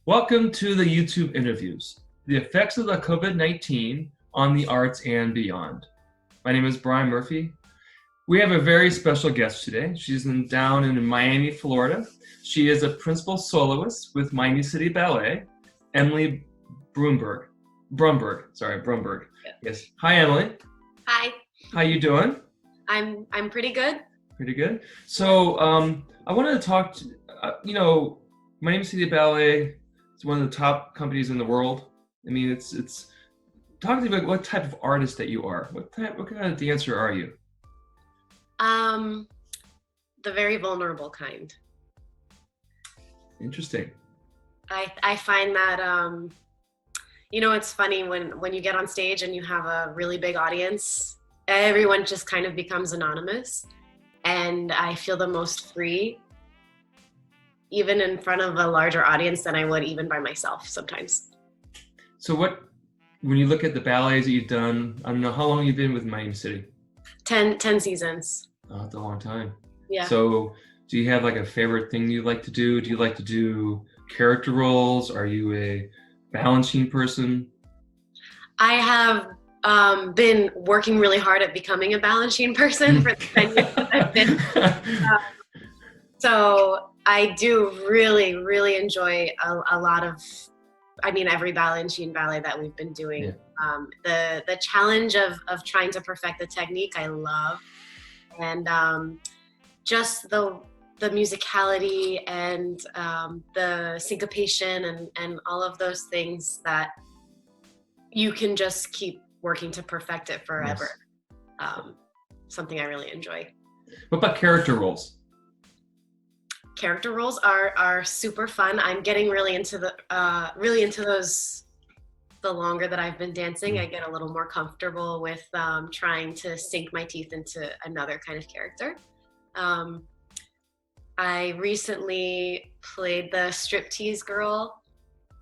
Welcome to the YouTube interviews, the effects of the COVID-19 on the arts and beyond. My name is Brian Murphy. We have a very special guest today. She's down in Miami, Florida. She is a principal soloist with Miami City Ballet, Emily Bromberg. Yes. Hi, Emily. Hi. How you doing? I'm pretty good. Pretty good. So I wanted to talk to, Miami City Ballet is one of the top companies in the world. I mean, it's talk to me about what type of artist that you are. What kind of dancer are you? The very vulnerable kind. Interesting. I find that it's funny when you get on stage and you have a really big audience, everyone just kind of becomes anonymous, and I feel the most free even in front of a larger audience than I would even by myself sometimes. So when you look at the ballets that you've done, I don't know, how long you've been with Miami City? 10 seasons. Oh, that's a long time. Yeah. So do you have like a favorite thing you like to do? Do you like to do character roles? Are you a balancing person? I have been working really hard at becoming a balancing person for the 10 years that I've been. So I do really, really enjoy a lot of, every balancing ballet that we've been doing. Yeah. The challenge of trying to perfect the technique, I love. And just the musicality and the syncopation and all of those things that you can just keep working to perfect it forever. Yes. Something I really enjoy. What about character roles? Character roles are super fun. I'm getting really into those. The longer that I've been dancing, I get a little more comfortable with trying to sink my teeth into another kind of character. I recently played the striptease girl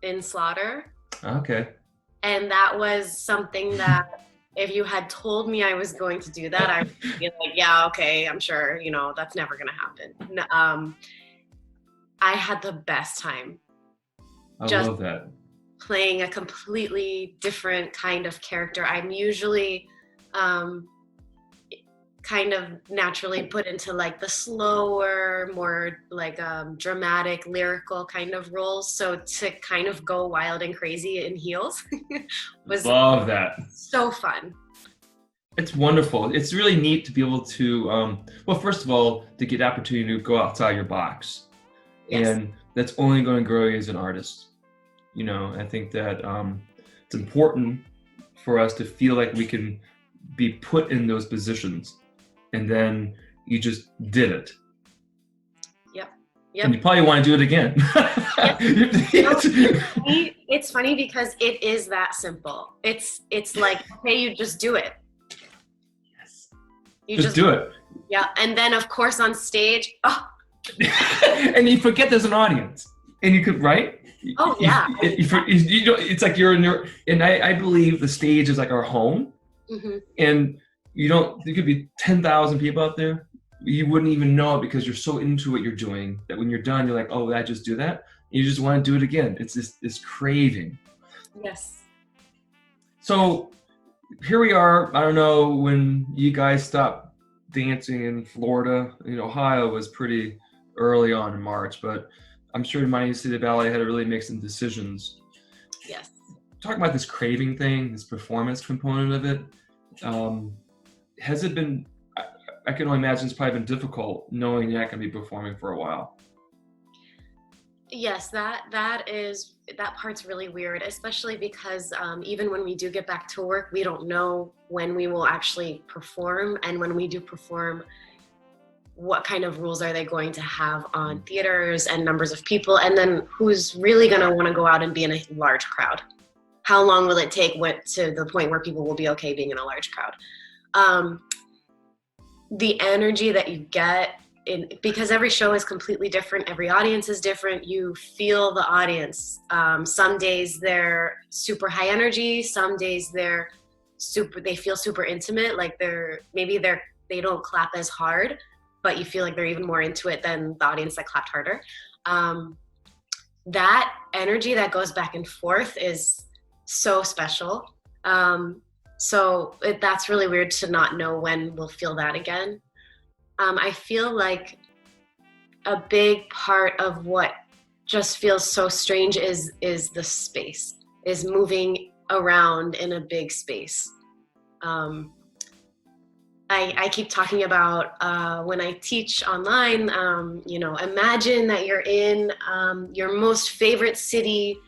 in Slaughter. Okay. And that was something that if you had told me I was going to do that, I would be like, yeah, okay, I'm sure, that's never going to happen. I had the best time. I love that. Playing a completely different kind of character. I'm usually kind of naturally put into like the slower, more like dramatic, lyrical kind of roles. So to kind of go wild and crazy in heels was love that. So fun. It's wonderful. It's really neat to be able to, first of all, to get the opportunity to go outside your box. Yes. And that's only going to grow you as an artist. I think that it's important for us to feel like we can be put in those positions, and then you just did it. Yep. And you probably want to do it again. Yep. It's funny because it is that simple. It's like, okay, you just do it. Yes. You just do it. Yeah. And then of course on stage, and you forget there's an audience, and you could, right? Oh yeah. It's like you're in your, and I believe the stage is like our home. Mm-hmm. And there could be 10,000 people out there. You wouldn't even know it because you're so into what you're doing that when you're done, you're like, oh, I just do that. And you just want to do it again. It's this craving. Yes. So here we are. I don't know when you guys stopped dancing in Florida. Ohio was pretty early on in March, but I'm sure Miami City Ballet had to really make some decisions. Yes. Talking about this craving thing, this performance component of it, has it been, I can only imagine it's probably been difficult knowing you're not going to be performing for a while. Yes, that part's really weird, especially because even when we do get back to work, we don't know when we will actually perform, and when we do perform, what kind of rules are they going to have on theaters and numbers of people, and then who's really going to want to go out and be in a large crowd? How long will it take to the point where people will be okay being in a large crowd? The energy that you get because every show is completely different, every audience is different, you feel the audience. Some days they're super high energy, some days they feel super intimate, like they don't clap as hard, but you feel like they're even more into it than the audience that clapped harder. That energy that goes back and forth is so special. That's really weird to not know when we'll feel that again. I feel like a big part of what just feels so strange is the space, is moving around in a big space. I keep talking about when I teach online, imagine that you're in your most favorite city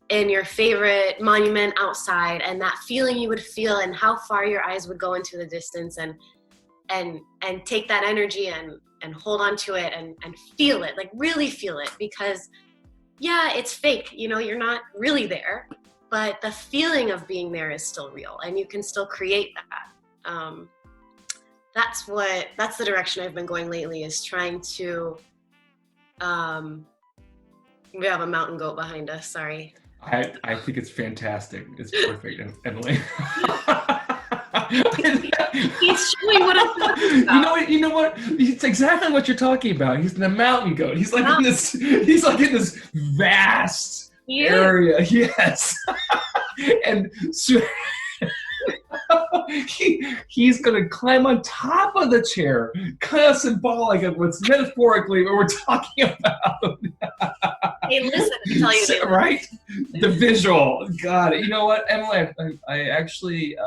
and your favorite monument outside, and that feeling you would feel and how far your eyes would go into the distance, and take that energy and hold on to it and feel it, like really feel it, because yeah, it's fake, you're not really there, but the feeling of being there is still real, and you can still create that. That's the direction I've been going lately, is trying to, we have a mountain goat behind us, sorry. I think it's fantastic. It's perfect, Emily. He's showing what I'm talking about. You know what? It's exactly what you're talking about. He's the mountain goat. He's like in this vast area. Yes. And so he's gonna climb on top of the chair, kind of symbolic of what's metaphorically what we're talking about. Hey, listen, I tell you, right? The visual. God, you know what, Emily? I actually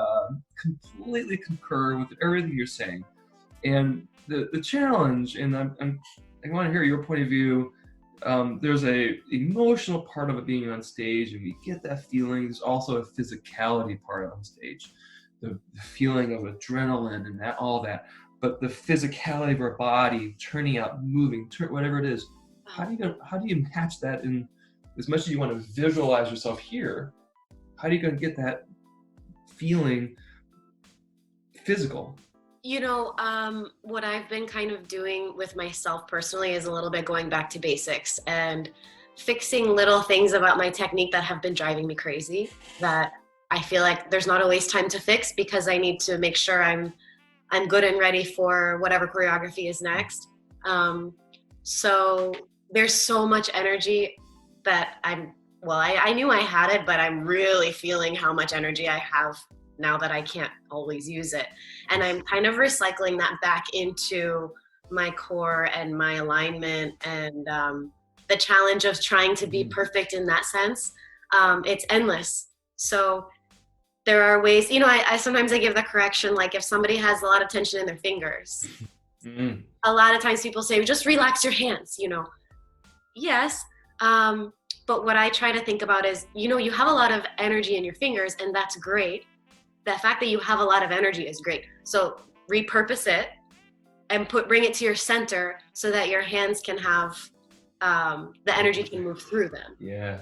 completely concur with everything you're saying, and the challenge. And I want to hear your point of view. There's a emotional part of it being on stage, and we get that feeling. There's also a physicality part on stage, the feeling of adrenaline and all that. But the physicality of our body, turning out, moving, whatever it is. How do you match that in, as much as you want to visualize yourself here? How do you going to get that feeling physical? What I've been kind of doing with myself personally is a little bit going back to basics and fixing little things about my technique that have been driving me crazy, that I feel like there's not always time to fix, because I need to make sure I'm good and ready for whatever choreography is next. So there's so much energy that I knew I had it, but I'm really feeling how much energy I have now that I can't always use it. And I'm kind of recycling that back into my core and my alignment, and the challenge of trying to be perfect in that sense. It's endless. So there are ways, I sometimes I give the correction, like if somebody has a lot of tension in their fingers, a lot of times people say, just relax your hands, Yes. But what I try to think about is, you have a lot of energy in your fingers, and that's great. The fact that you have a lot of energy is great. So repurpose it and bring it to your center so that your hands can have, the energy can move through them,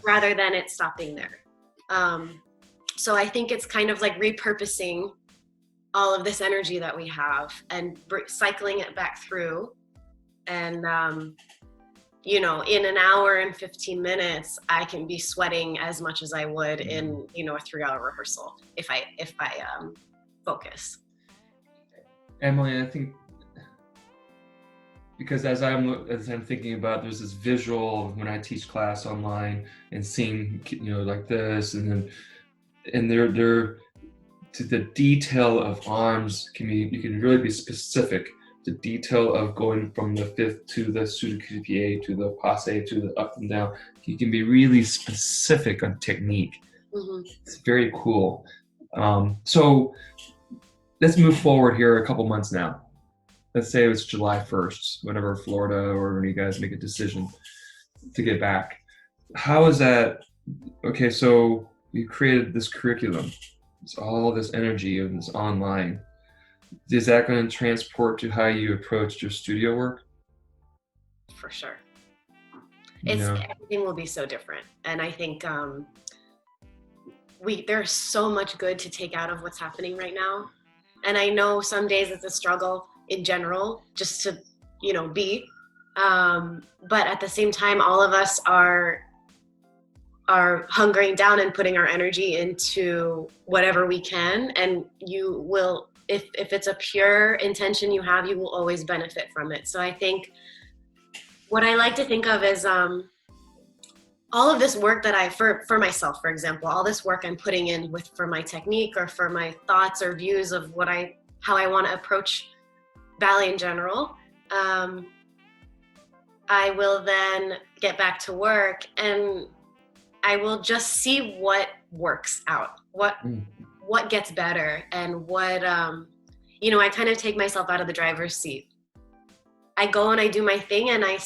rather than it stopping there. So I think it's kind of like repurposing all of this energy that we have and cycling it back through. And, in an hour and 15 minutes, I can be sweating as much as I would in, a 3-hour rehearsal if I focus. Emily, I think, because as I'm thinking about, there's this visual when I teach class online and seeing, like this, and they're to the detail of arms you can really be specific. The detail of going from the fifth to the pseudo-coupe to the passe to the up and down. You can be really specific on technique. It's very cool. So let's move forward here a couple months now. Let's say it's July 1st, whenever Florida or when you guys make a decision to get back. How is that? Okay, so you created this curriculum. It's all this energy and this online. Is that going to transport to how you approach your studio work? For sure. Everything will be so different. And I think there's so much good to take out of what's happening right now. And I know some days it's a struggle in general, just to, be. But at the same time, all of us are hunkering down and putting our energy into whatever we can. And you will, if it's a pure intention you have, you will always benefit from it. So I think what I like to think of is all of this work that for myself, for example, all this work I'm putting in for my technique or for my thoughts or views of how I want to approach ballet in general, I will then get back to work and I will just see what works out, what gets better, and what, I kind of take myself out of the driver's seat. I go and I do my thing and I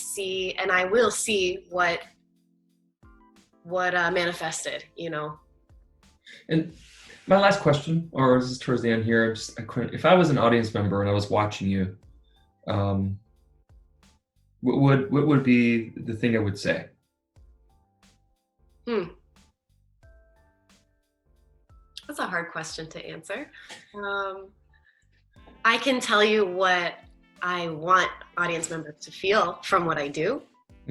will see what manifested, And my last question, or this is towards the end here, if I was an audience member and I was watching you, what would be the thing I would say? That's a hard question to answer. I can tell you what I want audience members to feel from what I do.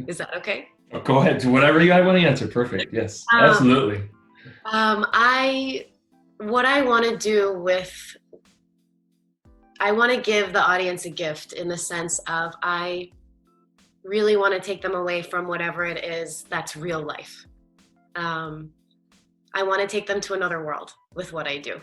Is that okay? Oh, go ahead. Do whatever you want to answer. Perfect. Yes, absolutely. What I want to do I want to give the audience a gift in the sense of I really want to take them away from whatever it is that's real life. I want to take them to another world with what I do.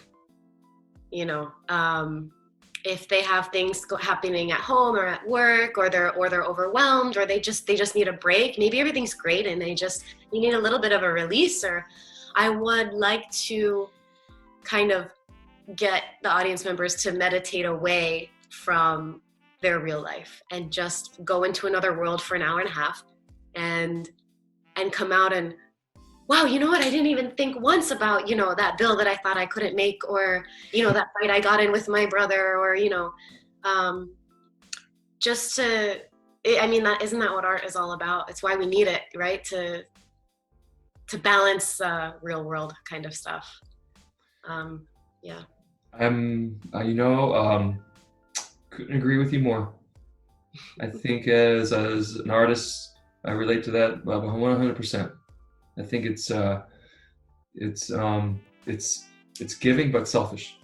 If they have things happening at home or at work, or they're overwhelmed, or they just need a break. Maybe everything's great and they need a little bit of a release. Or I would like to kind of get the audience members to meditate away from their real life and just go into another world for an hour and a half and come out and, wow, you know what? I didn't even think once about, that bill that I thought I couldn't make, or, that fight I got in with my brother, or, just to, isn't that what art is all about? It's why we need it, right? To balance real world kind of stuff. Yeah. Couldn't agree with you more. I think as an artist, I relate to that 100%. I think it's giving but selfish,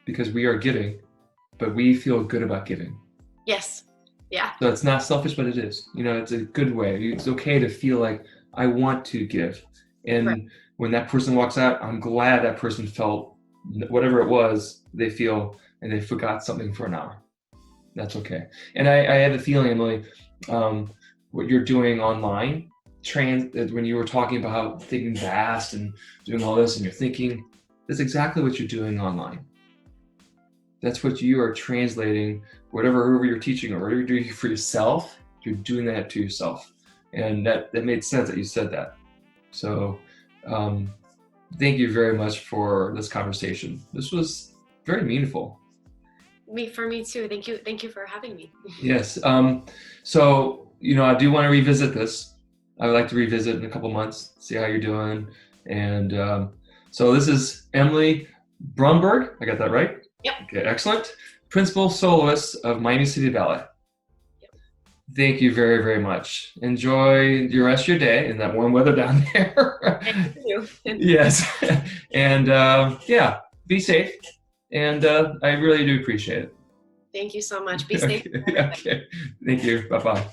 because we are giving, but we feel good about giving. Yes. Yeah. So it's not selfish, but it is. It's a good way. It's okay to feel like I want to give, and right. When that person walks out, I'm glad that person felt whatever it was they feel, and they forgot something for an hour. That's okay. And I have a feeling, Emily, what you're doing online. When you were talking about how thinking fast and doing all this and you're thinking, that's exactly what you're doing online. That's what you are translating, whoever you're teaching or whatever you're doing for yourself, you're doing that to yourself. And that made sense that you said that. So thank you very much for this conversation. This was very meaningful. For me too. Thank you for having me. Yes. So, I do want to revisit this. I would like to revisit in a couple months, see how you're doing. And so this is Emily Bromberg. I got that right? Yep. Okay, excellent. Principal soloist of Miami City Ballet. Yep. Thank you very, very much. Enjoy the rest of your day in that warm weather down there. Thank you. Yes. And be safe. And I really do appreciate it. Thank you so much. Be safe. Okay. Thank you. Bye-bye.